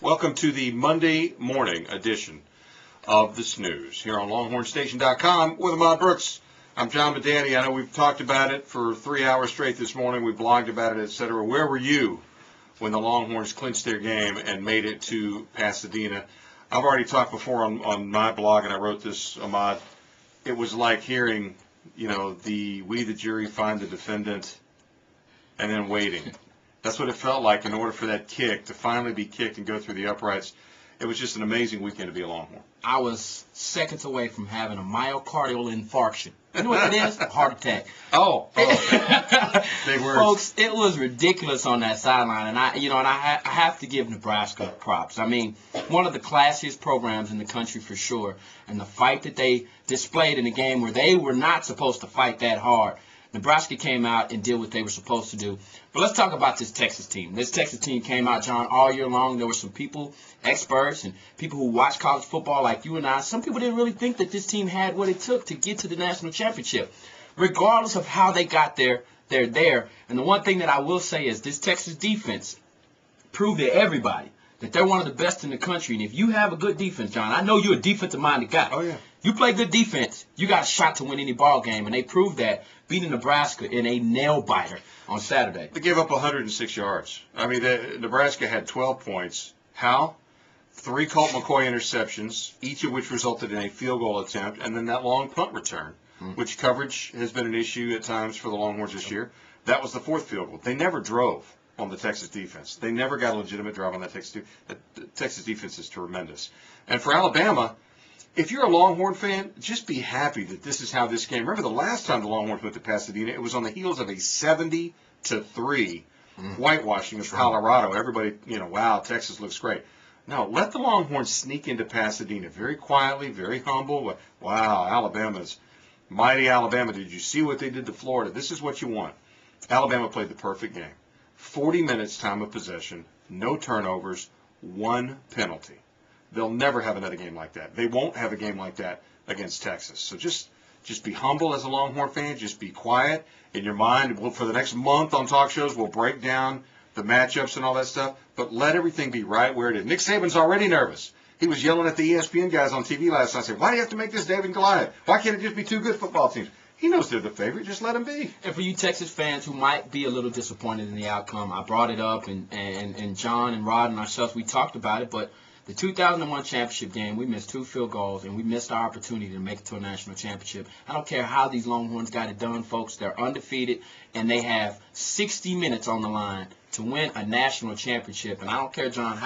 Welcome to the Monday morning edition of the SNews here on LonghornStation.com with Ahmad Brooks. I'm John Medani. I know we've talked about it for 3 hours straight this morning. We blogged about it, etc. Where were you when the Longhorns clinched their game and made it to Pasadena? I've already talked before on my blog, and I wrote this, Ahmad. It was like hearing, we the jury find the defendant and then waiting. That's what it felt like in order for that kick to finally be kicked and go through the uprights. It was just an amazing weekend to be a Longhorn. I was seconds away from having a myocardial infarction. You know what that is? A heart attack. Oh. Big words. Folks, it was ridiculous on that sideline, and I have to give Nebraska props. I mean, one of the classiest programs in the country for sure, and the fight that they displayed in a game where they were not supposed to fight that hard. Nebraska came out and did what they were supposed to do. But let's talk about this Texas team. This Texas team came out, John, all year long. There were some people, experts, and people who watch college football like you and I. Some people didn't really think that this team had what it took to get to the national championship. Regardless of how they got there, they're there. And the one thing that I will say is this Texas defense proved to everybody that they're one of the best in the country. And if you have a good defense, John, I know you're a defensive-minded guy. Oh, yeah. You play good defense, you got a shot to win any ball game, and they proved that, beating Nebraska in a nail-biter on Saturday. They gave up 106 yards. I mean, Nebraska had 12 points. How? 3 Colt McCoy interceptions, each of which resulted in a field goal attempt, and then that long punt return, which coverage has been an issue at times for the Longhorns this year. That was the 4th field goal. They never drove on the Texas defense. They never got a legitimate drive on that Texas defense. The Texas defense is tremendous. And for Alabama, if you're a Longhorn fan, just be happy that this is how this game. Remember the last time the Longhorns went to Pasadena, it was on the heels of a 70-3 whitewashing of Colorado. Everybody, wow, Texas looks great. No, let the Longhorns sneak into Pasadena very quietly, very humble. Wow, Alabama's mighty Alabama. Did you see what they did to Florida? This is what you want. Alabama played the perfect game. 40 minutes time of possession, no turnovers, 1 penalty. They'll never have another game like that. They won't have a game like that against Texas. So just be humble as a Longhorn fan. Just be quiet in your mind. For the next month on talk shows, we'll break down the matchups and all that stuff. But let everything be right where it is. Nick Saban's already nervous. He was yelling at the ESPN guys on TV last night, saying, why do you have to make this David and Goliath? Why can't it just be 2 good football teams? He knows they're the favorite. Just let them be. And for you Texas fans who might be a little disappointed in the outcome, I brought it up, and John and Rod and ourselves, we talked about it, but the 2001 championship game, we missed 2 field goals, and we missed our opportunity to make it to a national championship. I don't care how these Longhorns got it done, folks. They're undefeated, and they have 60 minutes on the line to win a national championship. And I don't care, John.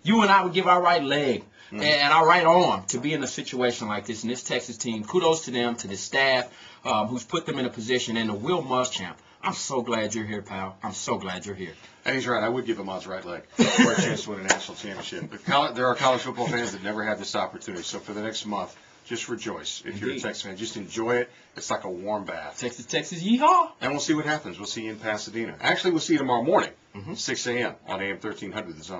You and I would give our right leg and our right arm to be in a situation like this. And this Texas team, kudos to them, to the staff who's put them in a position, and to Will Muschamp. I'm so glad you're here, pal. I'm so glad you're here. And he's right. I would give him Ahmad's right leg for a chance to win a national championship. There are college football fans that never had this opportunity. So for the next month, just rejoice. If you're a Texas fan, just enjoy it. It's like a warm bath. Texas, yeehaw. And we'll see what happens. We'll see you in Pasadena. Actually, we'll see you tomorrow morning, 6 a.m. on AM 1300 The Zone.